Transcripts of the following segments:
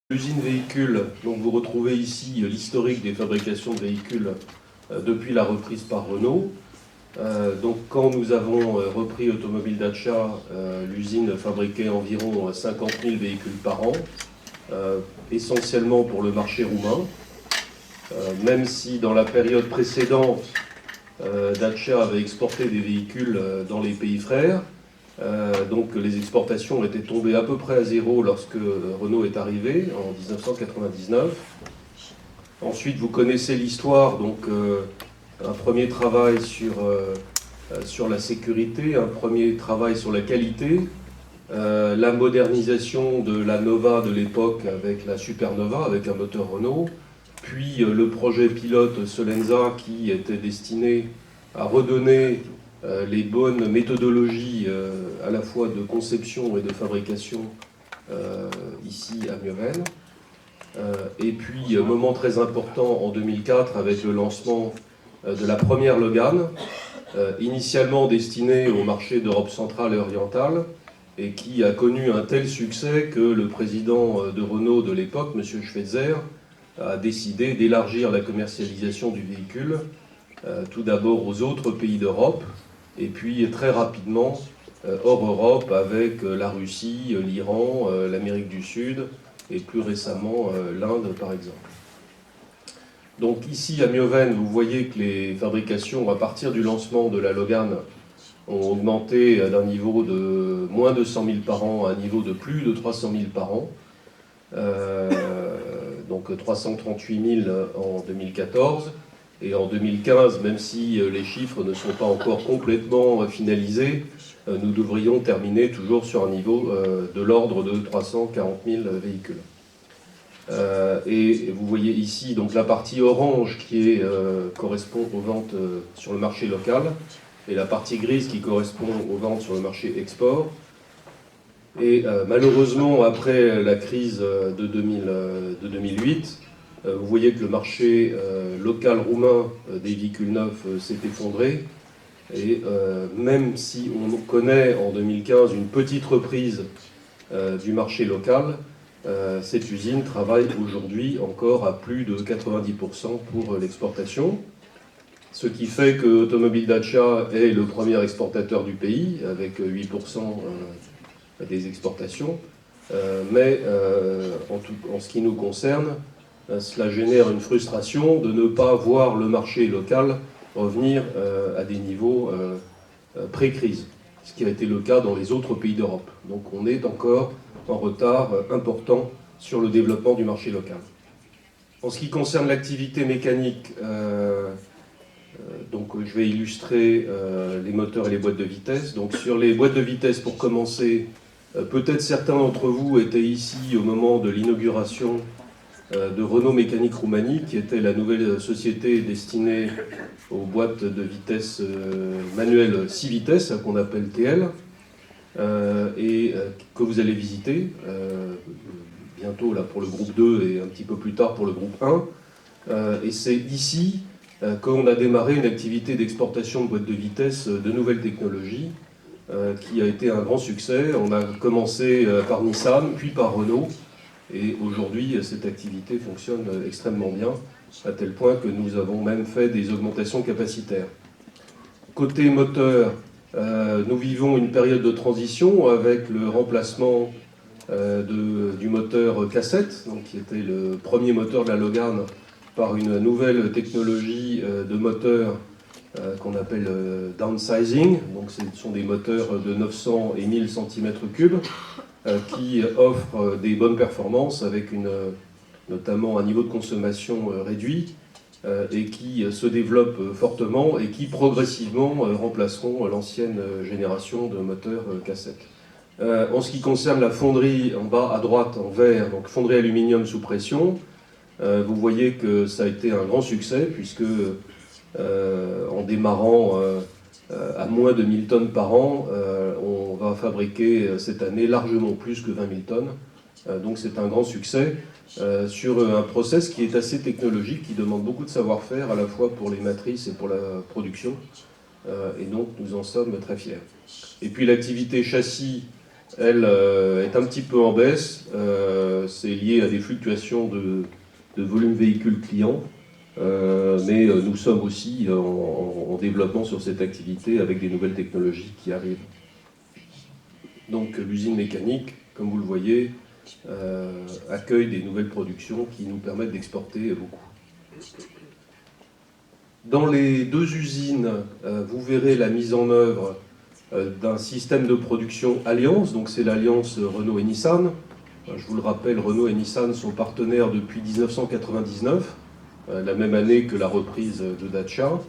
L'usine véhicule, donc vous retrouvez ici l'historique des fabrications de véhicules depuis la reprise par Renault. Donc quand nous avons repris Automobile Dacia, l'usine fabriquait environ 50 000 véhicules par an, essentiellement pour le marché roumain. Même si dans la période précédente, Dacia avait exporté des véhicules dans les pays frères, donc les exportations étaient tombées à peu près à zéro lorsque Renault est arrivé en 1999. Ensuite, vous connaissez l'histoire, donc un premier travail sur la sécurité, un premier travail sur la qualité, la modernisation de la Nova de l'époque avec la Supernova, avec un moteur Renault, puis le projet pilote Solenza qui était destiné à redonner les bonnes méthodologies à la fois de conception et de fabrication ici à Mieuven. Et puis, moment très important en 2004 avec le lancement de la première Logan, initialement destinée au marché d'Europe centrale et orientale, et qui a connu un tel succès que le président de Renault de l'époque, M. Schweitzer, a décidé d'élargir la commercialisation du véhicule, tout d'abord aux autres pays d'Europe, et puis très rapidement hors Europe avec la Russie, l'Iran, l'Amérique du Sud et plus récemment l'Inde par exemple. Donc ici à Mieuven, vous voyez que les fabrications à partir du lancement de la Logan ont augmenté d'un niveau de moins de 100 000 par an à un niveau de plus de 300 000 par an. Donc 338 000 en 2014. Et en 2015, même si les chiffres ne sont pas encore complètement finalisés, nous devrions terminer toujours sur un niveau de l'ordre de 340 000 véhicules. Et vous voyez ici donc la partie orange qui correspond aux ventes sur le marché local et la partie grise qui correspond aux ventes sur le marché export. Et malheureusement, après la crise de 2008, vous voyez que le marché local roumain des véhicules neufs s'est effondré. Et même si on connaît en 2015 une petite reprise du marché local, cette usine travaille aujourd'hui encore à plus de 90% pour l'exportation. Ce qui fait que Automobile Dacia est le premier exportateur du pays, avec 8% des exportations. Mais en ce qui nous concerne, cela génère une frustration de ne pas voir le marché local revenir à des niveaux pré-crise, ce qui a été le cas dans les autres pays d'Europe. Donc on est encore en retard important sur le développement du marché local. En ce qui concerne l'activité mécanique, donc je vais illustrer les moteurs et les boîtes de vitesse. Donc sur les boîtes de vitesse, pour commencer, peut-être certains d'entre vous étaient ici au moment de l'inauguration de Renault Mécanique Roumanie, qui était la nouvelle société destinée aux boîtes de vitesse manuelles 6 vitesses, qu'on appelle TL, et que vous allez visiter bientôt là, pour le groupe 2 et un petit peu plus tard pour le groupe 1. Et c'est ici qu'on a démarré une activité d'exportation de boîtes de vitesse de nouvelles technologies, qui a été un grand succès. On a commencé par Nissan, puis par Renault, et aujourd'hui cette activité fonctionne extrêmement bien, à tel point que nous avons même fait des augmentations capacitaires. Côté moteur, nous vivons une période de transition avec le remplacement du moteur K7, donc qui était le premier moteur de la Logan, par une nouvelle technologie de moteur qu'on appelle downsizing. Donc ce sont des moteurs de 900 et 1000 cm3 qui offrent des bonnes performances avec notamment un niveau de consommation réduit et qui se développent fortement et qui progressivement remplaceront l'ancienne génération de moteurs K7. En ce qui concerne la fonderie, en bas à droite en vert, donc fonderie aluminium sous pression, vous voyez que ça a été un grand succès puisque en démarrant à moins de 1000 tonnes par an, on va fabriquer cette année largement plus que 20 000 tonnes, Donc c'est un grand succès sur un process qui est assez technologique, qui demande beaucoup de savoir-faire, à la fois pour les matrices et pour la production. Et donc nous en sommes très fiers. Et puis l'activité châssis, elle, est un petit peu en baisse. C'est lié à des fluctuations de volume véhicule client. Mais nous sommes aussi en développement sur cette activité avec des nouvelles technologies qui arrivent. Donc l'usine mécanique, comme vous le voyez, accueille des nouvelles productions qui nous permettent d'exporter beaucoup. Dans les deux usines, vous verrez la mise en œuvre d'un système de production Alliance, donc c'est l'alliance Renault et Nissan. Je vous le rappelle, Renault et Nissan sont partenaires depuis 1999, la même année que la reprise de Dacia.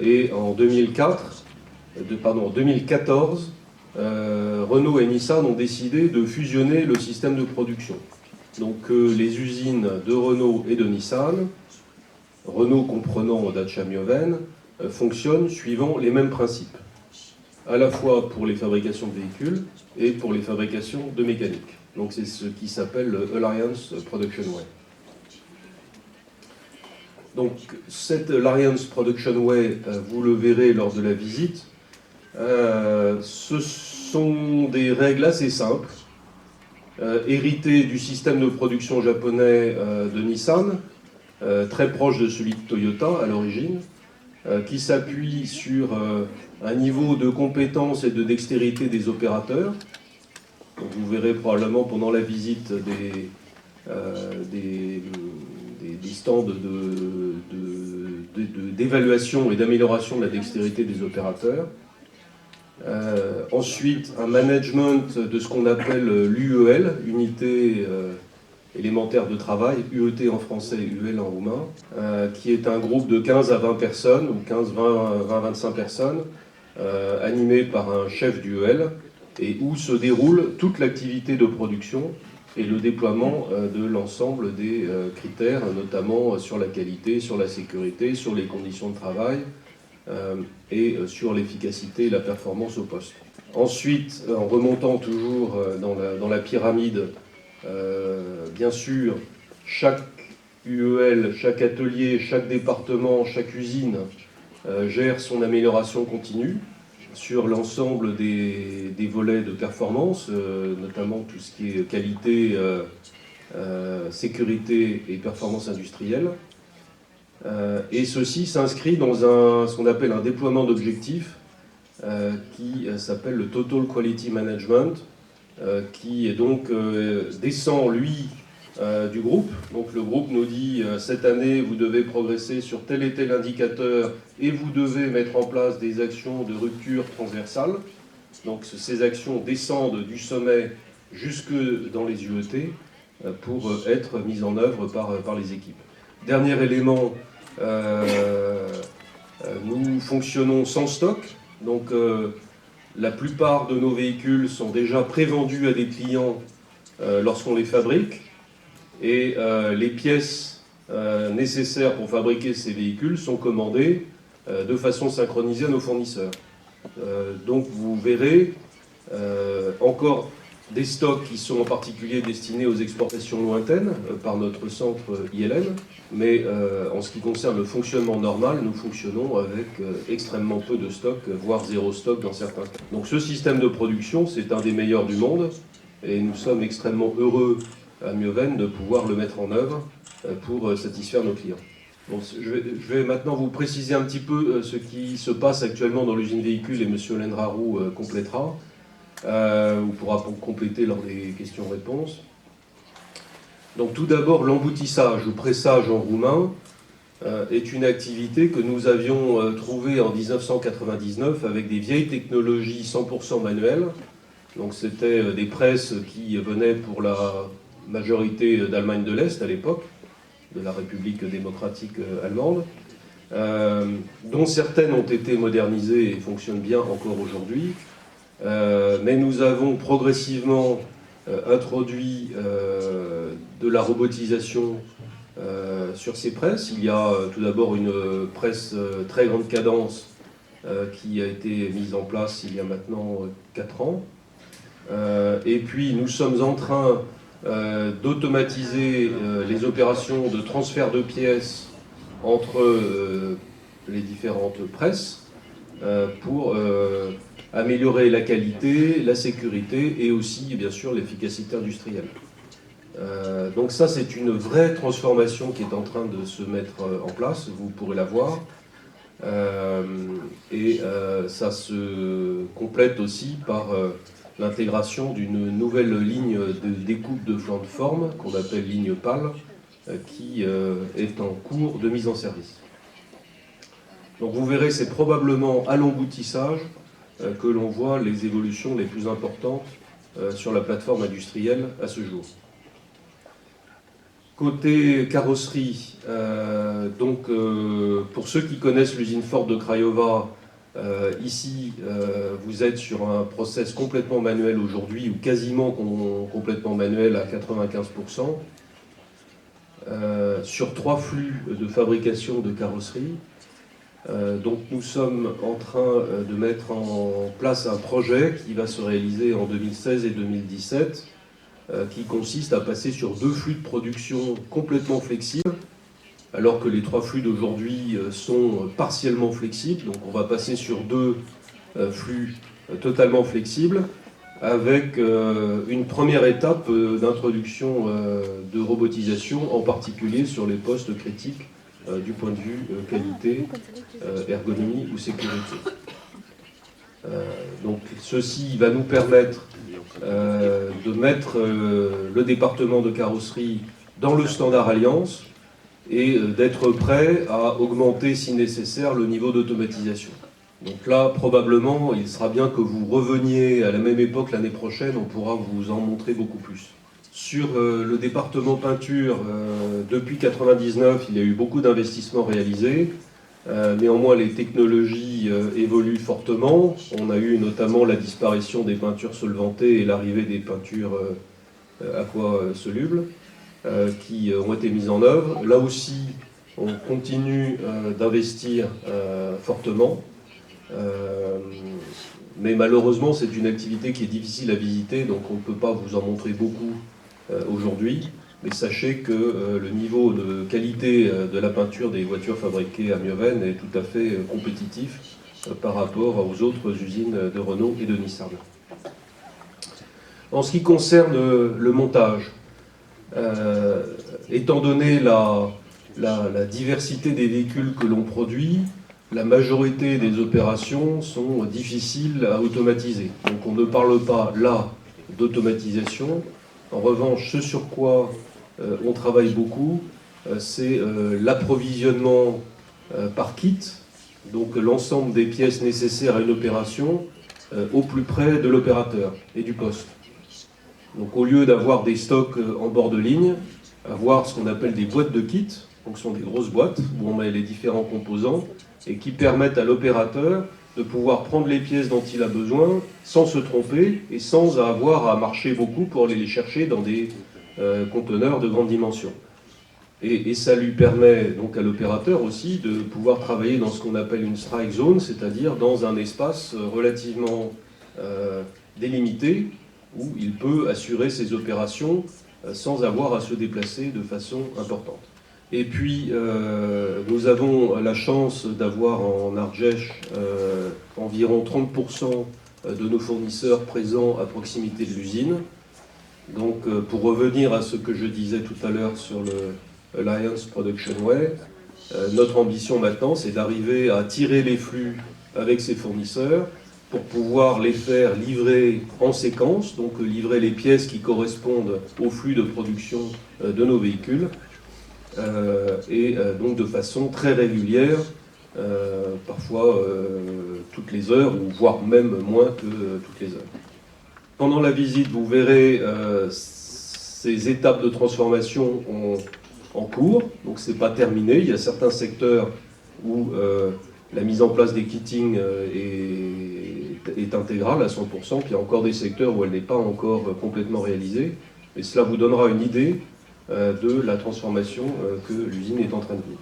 Et en 2014, Renault et Nissan ont décidé de fusionner le système de production. Donc les usines de Renault et de Nissan, Renault comprenant Dacia Mioven, fonctionnent suivant les mêmes principes, à la fois pour les fabrications de véhicules et pour les fabrications de mécanique. Donc c'est ce qui s'appelle le Alliance Production Way. Donc cette Alliance Production Way, vous le verrez lors de la visite, ce sont des règles assez simples, héritées du système de production japonais de Nissan, très proche de celui de Toyota à l'origine, qui s'appuie sur un niveau de compétence et de dextérité des opérateurs. Donc vous verrez probablement pendant la visite des stands d'évaluation et d'amélioration de la dextérité des opérateurs. Ensuite, un management de ce qu'on appelle l'UEL, unité élémentaire de travail, UET en français et UEL en roumain, qui est un groupe de 15 à 20 personnes, ou 15, 20, 25 personnes, animé par un chef d'UEL, et où se déroule toute l'activité de production et le déploiement de l'ensemble des critères, notamment sur la qualité, sur la sécurité, sur les conditions de travail et sur l'efficacité et la performance au poste. Ensuite, en remontant toujours dans la pyramide, bien sûr, chaque UEL, chaque atelier, chaque département, chaque usine gère son amélioration continue sur l'ensemble des volets de performance, notamment tout ce qui est qualité, sécurité et performance industrielle. Et ceci s'inscrit dans ce qu'on appelle un déploiement d'objectifs qui s'appelle le Total Quality Management, qui est donc descend, lui, du groupe. Donc le groupe nous dit cette année vous devez progresser sur tel et tel indicateur et vous devez mettre en place des actions de rupture transversale. Donc ces actions descendent du sommet jusque dans les UET pour être mises en œuvre par les équipes. Dernier élément, nous fonctionnons sans stock. Donc la plupart de nos véhicules sont déjà prévendus à des clients lorsqu'on les fabrique. Et les pièces nécessaires pour fabriquer ces véhicules sont commandées de façon synchronisée à nos fournisseurs. Donc vous verrez encore des stocks qui sont en particulier destinés aux exportations lointaines par notre centre ILM, mais en ce qui concerne le fonctionnement normal, nous fonctionnons avec extrêmement peu de stock, voire zéro stock dans certains cas. Donc ce système de production, c'est un des meilleurs du monde, et nous sommes extrêmement heureux à Mioven de pouvoir le mettre en œuvre pour satisfaire nos clients. Bon, je vais maintenant vous préciser un petit peu ce qui se passe actuellement dans l'usine véhicule, et M. Lendrarou complétera, ou pourra compléter lors des questions-réponses. Donc tout d'abord, l'emboutissage ou pressage en roumain est une activité que nous avions trouvée en 1999 avec des vieilles technologies 100% manuelles. Donc c'était des presses qui venaient pour la majorité d'Allemagne de l'Est à l'époque, de la République démocratique allemande, dont certaines ont été modernisées et fonctionnent bien encore aujourd'hui. Mais nous avons progressivement introduit de la robotisation sur ces presses. Il y a tout d'abord une presse très grande cadence qui a été mise en place il y a maintenant 4 ans. Et puis nous sommes en train d'automatiser les opérations de transfert de pièces entre les différentes presses pour améliorer la qualité, la sécurité et aussi, bien sûr, l'efficacité industrielle. Donc ça, c'est une vraie transformation qui est en train de se mettre en place, vous pourrez la voir. Ça se complète aussi par l'intégration d'une nouvelle ligne de découpe de flanc de forme, qu'on appelle ligne PAL, qui est en cours de mise en service. Donc vous verrez, c'est probablement à l'emboutissage que l'on voit les évolutions les plus importantes sur la plateforme industrielle à ce jour. Côté carrosserie, pour ceux qui connaissent l'usine Ford de Craiova, ici vous êtes sur un process complètement manuel aujourd'hui, ou quasiment complètement manuel à 95%, sur 3 flux de fabrication de carrosserie. Donc nous sommes en train de mettre en place un projet qui va se réaliser en 2016 et 2017, qui consiste à passer sur 2 flux de production complètement flexibles, alors que les 3 flux d'aujourd'hui sont partiellement flexibles. Donc on va passer sur 2 flux totalement flexibles, avec une première étape d'introduction de robotisation, en particulier sur les postes critiques du point de vue qualité, ergonomie ou sécurité. Donc ceci va nous permettre de mettre le département de carrosserie dans le standard Alliance et d'être prêt à augmenter si nécessaire le niveau d'automatisation. Donc là, probablement, il sera bien que vous reveniez à la même époque l'année prochaine, on pourra vous en montrer beaucoup plus. Sur le département peinture, depuis 1999, il y a eu beaucoup d'investissements réalisés. Néanmoins, les technologies évoluent fortement. On a eu notamment la disparition des peintures solvantées et l'arrivée des peintures aquasolubles qui ont été mises en œuvre. Là aussi, on continue d'investir fortement. Mais malheureusement, c'est une activité qui est difficile à visiter, donc on ne peut pas vous en montrer beaucoup aujourd'hui. Mais sachez que le niveau de qualité de la peinture des voitures fabriquées à Mieuven est tout à fait compétitif par rapport aux autres usines de Renault et de Nissan. En ce qui concerne le montage, étant donné la diversité des véhicules que l'on produit, la majorité des opérations sont difficiles à automatiser. Donc on ne parle pas là d'automatisation. En revanche, ce sur quoi on travaille beaucoup, c'est l'approvisionnement par kit, donc l'ensemble des pièces nécessaires à une opération au plus près de l'opérateur et du poste. Donc au lieu d'avoir des stocks en bord de ligne, avoir ce qu'on appelle des boîtes de kit, donc ce sont des grosses boîtes où on met les différents composants et qui permettent à l'opérateur de pouvoir prendre les pièces dont il a besoin sans se tromper et sans avoir à marcher beaucoup pour aller les chercher dans des conteneurs de grande dimension. Et ça lui permet donc à l'opérateur aussi de pouvoir travailler dans ce qu'on appelle une strike zone, c'est-à-dire dans un espace relativement délimité où il peut assurer ses opérations sans avoir à se déplacer de façon importante. Et puis, nous avons la chance d'avoir en Ardèche environ 30% de nos fournisseurs présents à proximité de l'usine. Donc, pour revenir à ce que je disais tout à l'heure sur le Alliance Production Way, notre ambition maintenant, c'est d'arriver à tirer les flux avec ces fournisseurs pour pouvoir les faire livrer en séquence, donc livrer les pièces qui correspondent au flux de production de nos véhicules, donc de façon très régulière, parfois toutes les heures, ou voire même moins que toutes les heures. Pendant la visite, vous verrez ces étapes de transformation en cours, donc c'est pas terminé. Il y a certains secteurs où la mise en place des kittings est intégrale à 100%, puis il y a encore des secteurs où elle n'est pas encore complètement réalisée, mais cela vous donnera une idée de la transformation que l'usine est en train de vivre.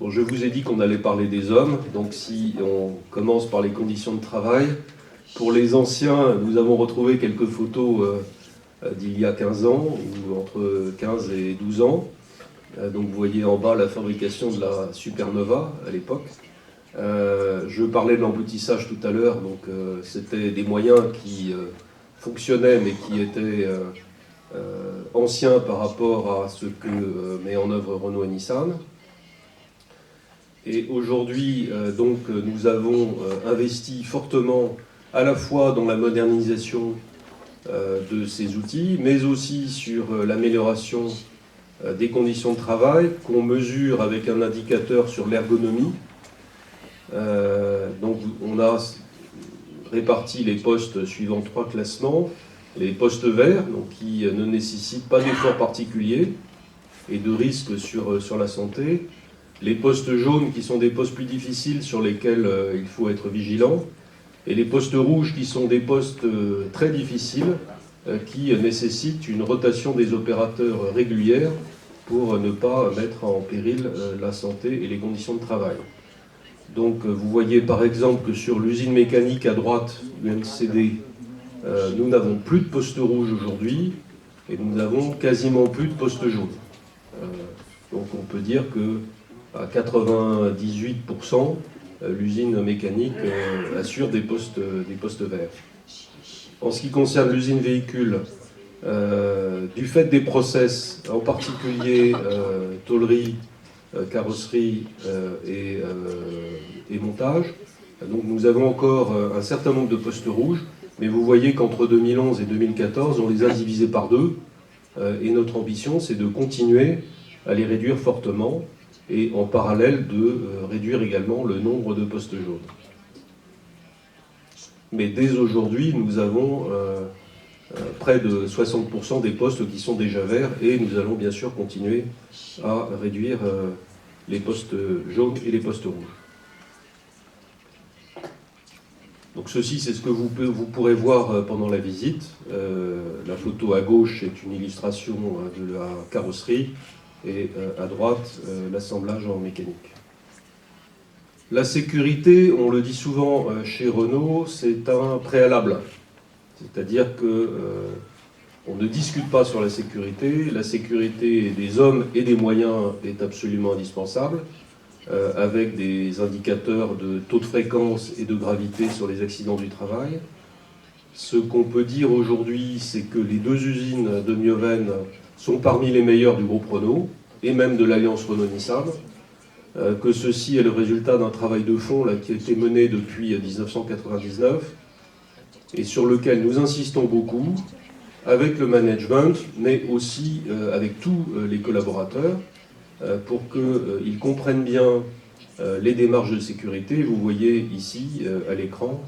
Bon, je vous ai dit qu'on allait parler des hommes, donc si on commence par les conditions de travail, Pour les anciens, nous avons retrouvé quelques photos d'il y a 15 ans, ou entre 15 et 12 ans. Donc vous voyez en bas la fabrication de la Supernova à l'époque. Je parlais de l'emboutissage tout à l'heure, donc c'était des moyens qui fonctionnaient mais qui étaient anciens par rapport à ce que met en œuvre Renault et Nissan. Et aujourd'hui, donc, nous avons investi fortement à la fois dans la modernisation de ces outils, mais aussi sur l'amélioration des conditions de travail qu'on mesure avec un indicateur sur l'ergonomie. Donc on a réparti les postes suivant 3 classements. Les postes verts, donc, qui ne nécessitent pas d'efforts particuliers et de risques sur la santé. Les postes jaunes, qui sont des postes plus difficiles sur lesquels il faut être vigilant. Et les postes rouges, qui sont des postes très difficiles, qui nécessitent une rotation des opérateurs régulière pour ne pas mettre en péril la santé et les conditions de travail. Donc vous voyez par exemple que sur l'usine mécanique à droite du MCD, nous n'avons plus de postes rouges aujourd'hui et nous n'avons quasiment plus de postes jaunes. Donc on peut dire que à 98%, l'usine mécanique assure des postes verts. En ce qui concerne l'usine véhicule, du fait des process, en particulier tôlerie, carrosserie et montage, donc nous avons encore un certain nombre de postes rouges, mais vous voyez qu'entre 2011 et 2014, on les a divisés par 2, et notre ambition, c'est de continuer à les réduire fortement, et en parallèle de réduire également le nombre de postes jaunes. Mais dès aujourd'hui, nous avons près de 60% des postes qui sont déjà verts, et nous allons bien sûr continuer à réduire les postes jaunes et les postes rouges. Donc ceci, c'est ce que vous pourrez voir pendant la visite. La photo à gauche est une illustration de la carrosserie, et à droite, l'assemblage en mécanique. La sécurité, on le dit souvent chez Renault, c'est un préalable. C'est-à-dire qu'on ne discute pas sur la sécurité. La sécurité des hommes et des moyens est absolument indispensable, avec des indicateurs de taux de fréquence et de gravité sur les accidents du travail. Ce qu'on peut dire aujourd'hui, c'est que les 2 usines de Mieuven sont parmi les meilleures du groupe Renault, et même de l'alliance Renault-Nissan, que ceci est le résultat d'un travail de fond là, qui a été mené depuis 1999, et sur lequel nous insistons beaucoup, avec le management, mais aussi avec tous les collaborateurs, pour qu'ils comprennent bien les démarches de sécurité. Vous voyez ici, à l'écran,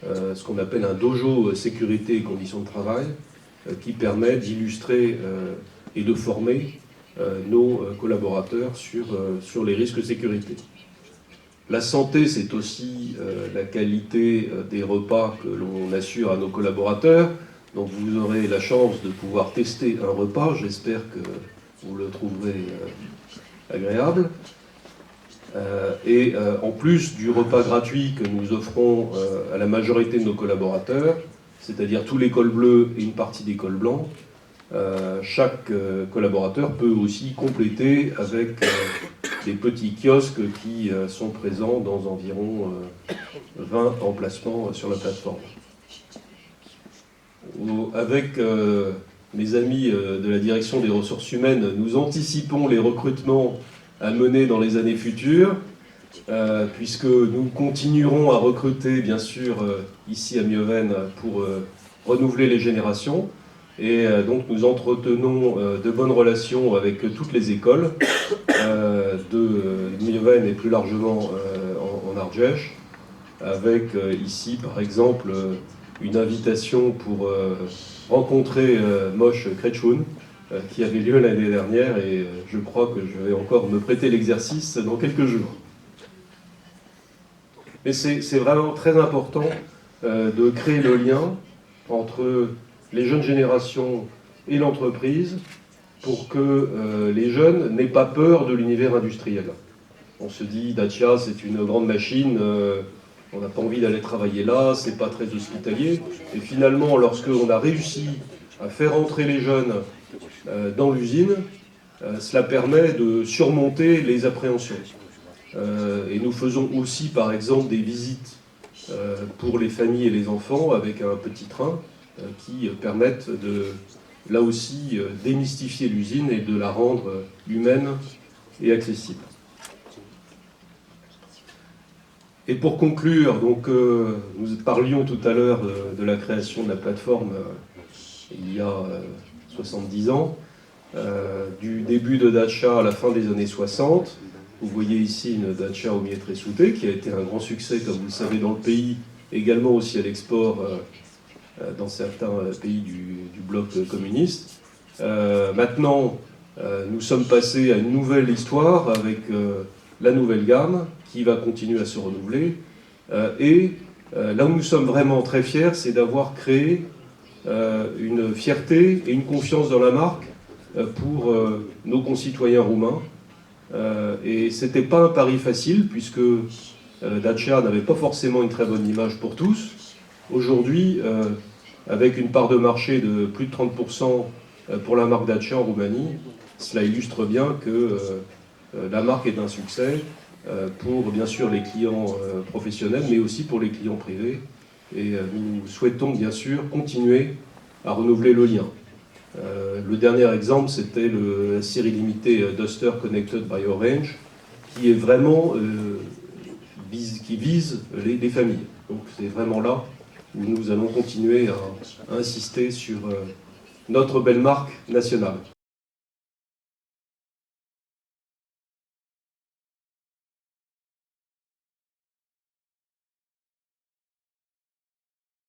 ce qu'on appelle un dojo sécurité et conditions de travail, qui permet d'illustrer et de former nos collaborateurs sur les risques de sécurité. La santé, c'est aussi la qualité des repas que l'on assure à nos collaborateurs. Donc vous aurez la chance de pouvoir tester un repas. J'espère que vous le trouverez agréable. En plus du repas gratuit que nous offrons à la majorité de nos collaborateurs, c'est-à-dire tous les cols bleus et une partie des cols blancs, chaque collaborateur peut aussi compléter avec des petits kiosques qui sont présents dans environ 20 emplacements sur la plateforme. Avec mes amis de la direction des ressources humaines, nous anticipons les recrutements à mener dans les années futures, puisque nous continuerons à recruter, bien sûr, ici à Mieuven pour renouveler les générations. Et donc nous entretenons de bonnes relations avec toutes les écoles de Mieuven et plus largement en Ardèche, avec ici par exemple une invitation pour rencontrer Moshe Kretschun, qui avait lieu l'année dernière, et je crois que je vais encore me prêter l'exercice dans quelques jours. Mais c'est vraiment très important de créer le lien entre les jeunes générations et l'entreprise pour que les jeunes n'aient pas peur de l'univers industriel. On se dit, Dacia, c'est une grande machine, on n'a pas envie d'aller travailler là, c'est pas très hospitalier. Et finalement, lorsqu'on a réussi à faire entrer les jeunes dans l'usine, cela permet de surmonter les appréhensions. Et nous faisons aussi, par exemple, des visites pour les familles et les enfants avec un petit train qui permettent de, là aussi, démystifier l'usine et de la rendre humaine et accessible. Et pour conclure, donc, nous parlions tout à l'heure de la création de la plateforme il y a 70 ans, du début de Dacia à la fin des années 60. Vous voyez ici une Dacia au Mietres-et-Souté qui a été un grand succès, comme vous le savez, dans le pays, également aussi à l'export dans certains pays du bloc communiste. Maintenant, nous sommes passés à une nouvelle histoire avec la nouvelle gamme qui va continuer à se renouveler. Et là où nous sommes vraiment très fiers, c'est d'avoir créé une fierté et une confiance dans la marque pour nos concitoyens roumains. Et ce n'était pas un pari facile, puisque Dacia n'avait pas forcément une très bonne image pour tous. Aujourd'hui, avec une part de marché de plus de 30% pour la marque Dacia en Roumanie, cela illustre bien que la marque est un succès pour, bien sûr, les clients professionnels, mais aussi pour les clients privés. Et nous souhaitons, bien sûr, continuer à renouveler le lien. Le dernier exemple, c'était la série limitée Duster Connected by Orange, qui est vraiment qui vise les familles. Donc c'est vraiment là où nous allons continuer à insister sur notre belle marque nationale.